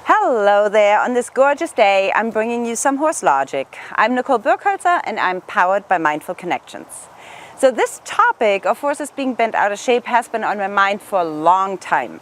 Hello there. On this gorgeous day, I'm bringing you some horse logic. I'm Nicole Birkholzer and I'm powered by Mindful Connections. So this topic of horses being bent out of shape has been on my mind for a long time.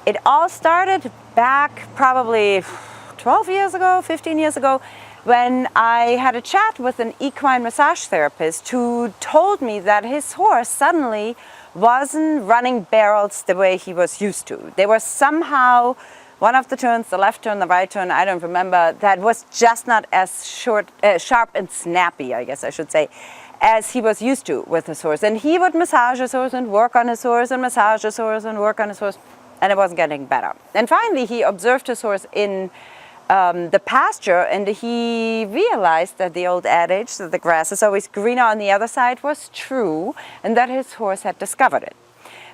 It all started back probably 12 years ago, 15 years ago, when I had a chat with an equine massage therapist who told me that his horse suddenly wasn't running barrels the way he was used to. They were somehow one of the turns, the left turn, the right turn, I don't remember, that was just not as sharp and snappy, I guess I should say, as he was used to with his horse. And he would massage his horse and work on his horse and massage his horse and work on his horse, and it wasn't getting better. And finally, he observed his horse in the pasture, and he realized that the old adage that the grass is always greener on the other side was true, and that his horse had discovered it.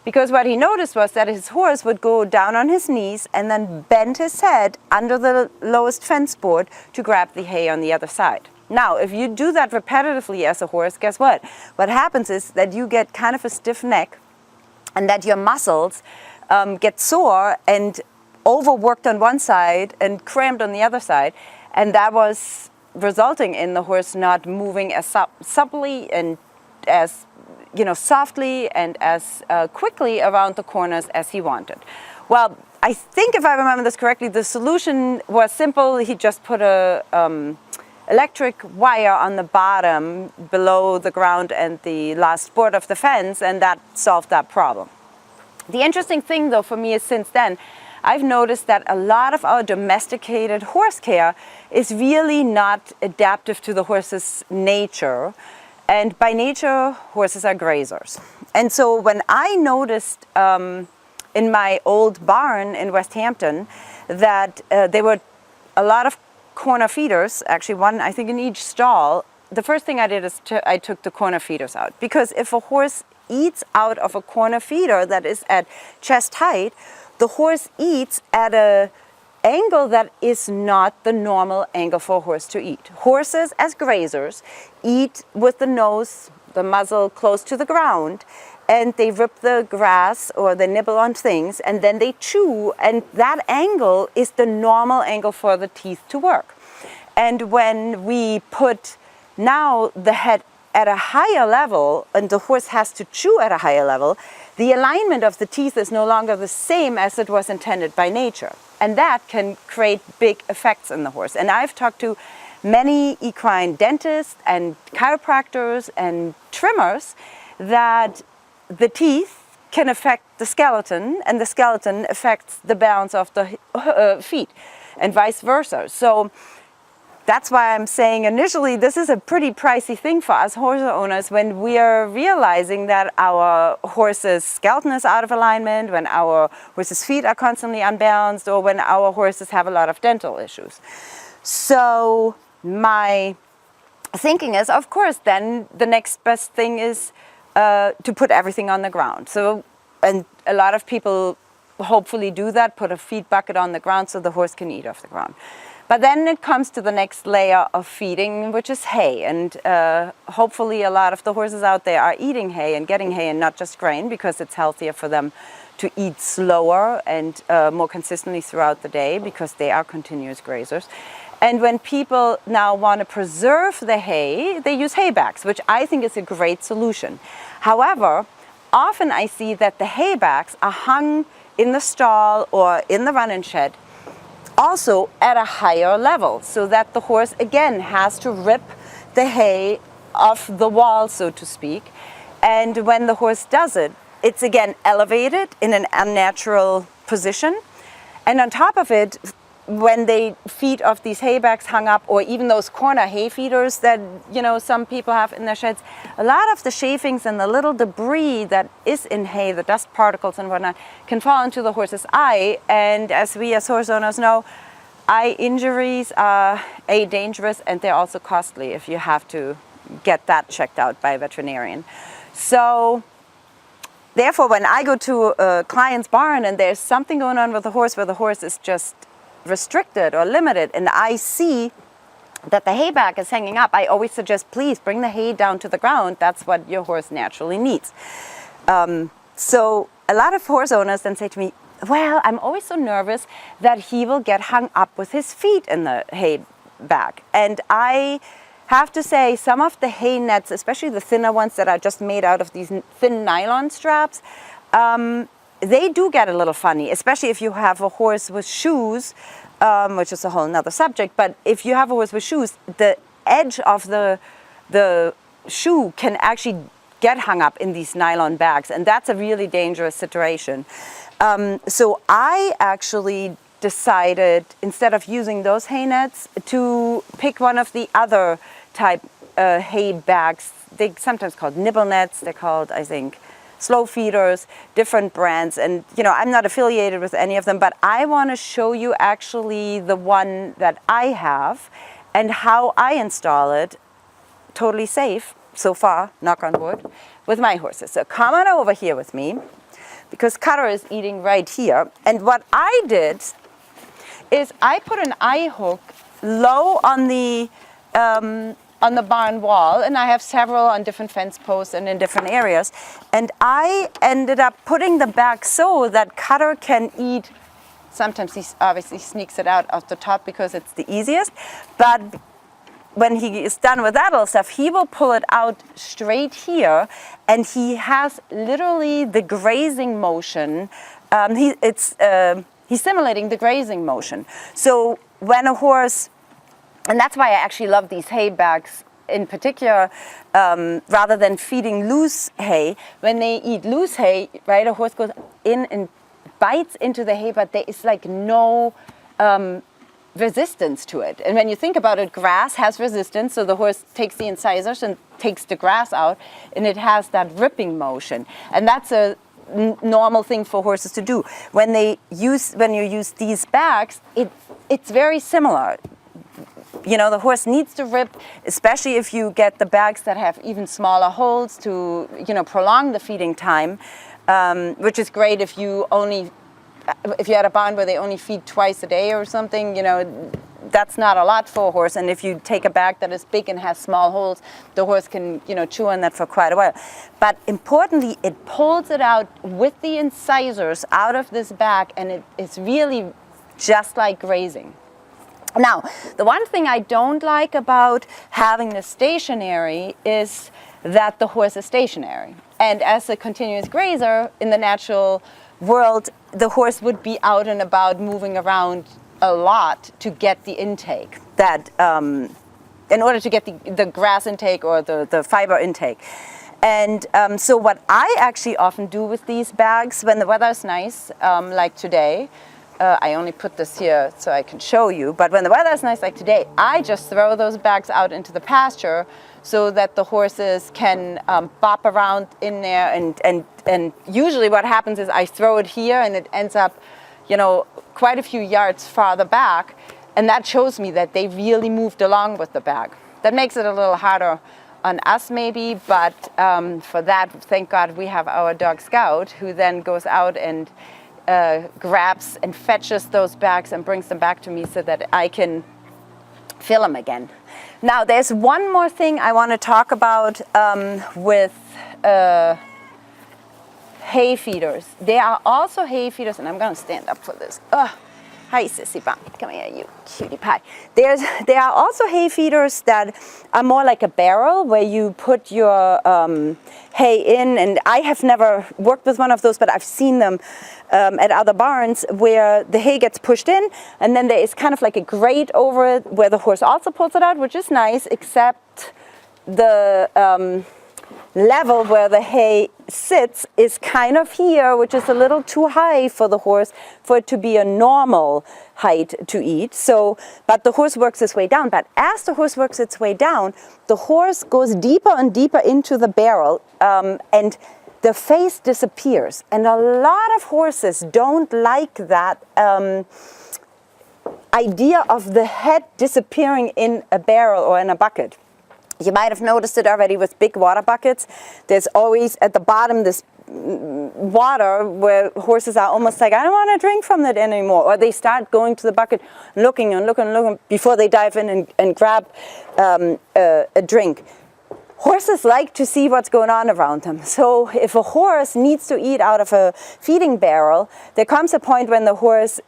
Because what he noticed was that his horse would go down on his knees and then bend his head under the lowest fence board to grab the hay on the other side. Now, if you do that repetitively as a horse, guess what? What happens is that you get kind of a stiff neck and that your muscles get sore and overworked on one side and cramped on the other side. And that was resulting in the horse not moving as supplely and as softly and as quickly around the corners as he wanted. Well, I think if I remember this correctly, the solution was simple. He just put a electric wire on the bottom below the ground and the last board of the fence, and that solved that problem. The interesting thing though for me is since then, I've noticed that a lot of our domesticated horse care is really not adaptive to the horse's nature. And by nature, horses are grazers. And so when I noticed in my old barn in West Hampton that there were a lot of corner feeders, actually one I think in each stall, the first thing I did is I took the corner feeders out. Because if a horse eats out of a corner feeder that is at chest height, the horse eats at an angle that is not the normal angle for a horse to eat. Horses, as grazers, eat with the nose, the muzzle close to the ground, and they rip the grass or they nibble on things, and then they chew, and that angle is the normal angle for the teeth to work. And when we put now the head at a higher level, and the horse has to chew at a higher level, the alignment of the teeth is no longer the same as it was intended by nature. And that can create big effects in the horse. And I've talked to many equine dentists and chiropractors and trimmers that the teeth can affect the skeleton, and the skeleton affects the balance of the feet, and vice versa. So that's why I'm saying initially this is a pretty pricey thing for us horse owners when we are realizing that our horse's skeleton is out of alignment, when our horse's feet are constantly unbalanced, or when our horses have a lot of dental issues. So my thinking is, of course, then the next best thing is to put everything on the ground. So, and a lot of people hopefully do that, put a feed bucket on the ground so the horse can eat off the ground. But then it comes to the next layer of feeding, which is hay. And hopefully a lot of the horses out there are eating hay and getting hay and not just grain, because it's healthier for them to eat slower and more consistently throughout the day, because they are continuous grazers. And when people now want to preserve the hay, they use hay bags, which I think is a great solution. However, often I see that the hay bags are hung in the stall or in the run-in shed also at a higher level, so that the horse again has to rip the hay off the wall, so to speak. And when the horse does it, it's again elevated in an unnatural position. And on top of it, when they feed off these hay bags hung up, or even those corner hay feeders that some people have in their sheds, a lot of the shavings and the little debris that is in hay, the dust particles and whatnot, can fall into the horse's eye. And as we as horse owners know, eye injuries are dangerous, and they're also costly if you have to get that checked out by a veterinarian. So therefore, when I go to a client's barn and there's something going on with the horse where the horse is just restricted or limited, and I see that the hay bag is hanging up, I always suggest, please bring the hay down to the ground. That's what your horse naturally needs. So a lot of horse owners then say to me, well, I'm always so nervous that he will get hung up with his feet in the hay bag. And I have to say, some of the hay nets, especially the thinner ones that are just made out of these thin nylon straps, they do get a little funny, especially if you have a horse with shoes, which is a whole nother subject. But if you have a horse with shoes, the edge of the shoe can actually get hung up in these nylon bags, and that's a really dangerous situation. So I actually decided, instead of using those hay nets, to pick one of the other type hay bags. They sometimes called nibble nets. They're called, I think, slow feeders, different brands. And I'm not affiliated with any of them, but I want to show you actually the one that I have and how I install it, totally safe so far, knock on wood, with my horses. So come on over here with me, because Cutter is eating right here. And what I did is I put an eye hook low on the barn wall, and I have several on different fence posts and in different areas. And I ended up putting the bag so that Cutter can eat. Sometimes he obviously sneaks it out of the top because it's the easiest, but when he is done with that little stuff, he will pull it out straight here, and he has literally the grazing motion. He's simulating the grazing motion. So when a horse, and that's why I actually love these hay bags in particular, rather than feeding loose hay. When they eat loose hay, right, a horse goes in and bites into the hay, but there is like no resistance to it. And when you think about it, grass has resistance, so the horse takes the incisors and takes the grass out, and it has that ripping motion. And that's a normal thing for horses to do. When you use these bags, it's very similar. The horse needs to rip, especially if you get the bags that have even smaller holes to, prolong the feeding time, which is great if you had a barn where they only feed twice a day or something, that's not a lot for a horse. And if you take a bag that is big and has small holes, the horse can, chew on that for quite a while. But importantly, it pulls it out with the incisors out of this bag, and it's really just like grazing. Now, the one thing I don't like about having this stationary is that the horse is stationary. And as a continuous grazer in the natural world, the horse would be out and about moving around a lot to get the intake that in order to get the grass intake or the fiber intake. And so what I actually often do with these bags when the weather is nice, like today, I only put this here so I can show you, but when the weather is nice like today, I just throw those bags out into the pasture so that the horses can bop around in there, and usually what happens is I throw it here and it ends up, quite a few yards farther back, and that shows me that they really moved along with the bag. That makes it a little harder on us maybe, but for that, thank God we have our dog Scout, who then goes out and grabs and fetches those bags and brings them back to me so that I can fill them again. Now, there's one more thing I want to talk about with hay feeders. There are also hay feeders, and I'm going to stand up for this. Hi, Sissy Bum. Come here, you cutie pie. There are also hay feeders that are more like a barrel where you put your hay in, and I have never worked with one of those, but I've seen them at other barns where the hay gets pushed in, and then there is kind of like a grate over it where the horse also pulls it out, which is nice, except the level where the hay sits is kind of here, which is a little too high for the horse for it to be a normal height to eat. So, but the horse works its way down. But as the horse works its way down, the horse goes deeper and deeper into the barrel, and the face disappears. And a lot of horses don't like that idea of the head disappearing in a barrel or in a bucket. You might have noticed it already with big water buckets. There's always at the bottom this water where horses are almost like, I don't want to drink from that anymore. Or they start going to the bucket, looking and looking and looking before they dive in and grab a drink. Horses like to see what's going on around them. So if a horse needs to eat out of a feeding barrel, there comes a point when the horse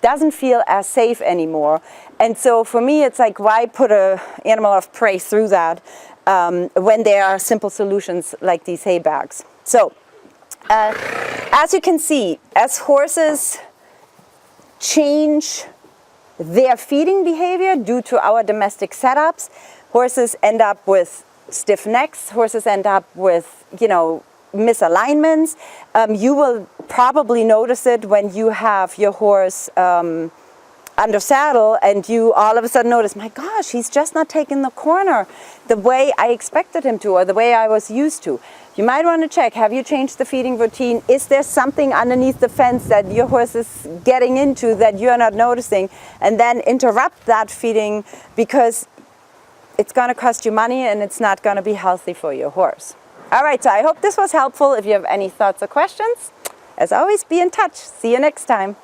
doesn't feel as safe anymore. And so for me, it's like, why put an animal of prey through that when there are simple solutions like these hay bags? So as you can see, as horses change their feeding behavior due to our domestic setups, horses end up with stiff necks, horses end up with, misalignments. You will probably notice it when you have your horse under saddle and you all of a sudden notice, my gosh, he's just not taking the corner the way I expected him to or the way I was used to. You might want to check, have you changed the feeding routine? Is there something underneath the fence that your horse is getting into that you're not noticing? And then interrupt that feeding, because it's going to cost you money and it's not going to be healthy for your horse. All right, so I hope this was helpful. If you have any thoughts or questions, as always, be in touch. See you next time.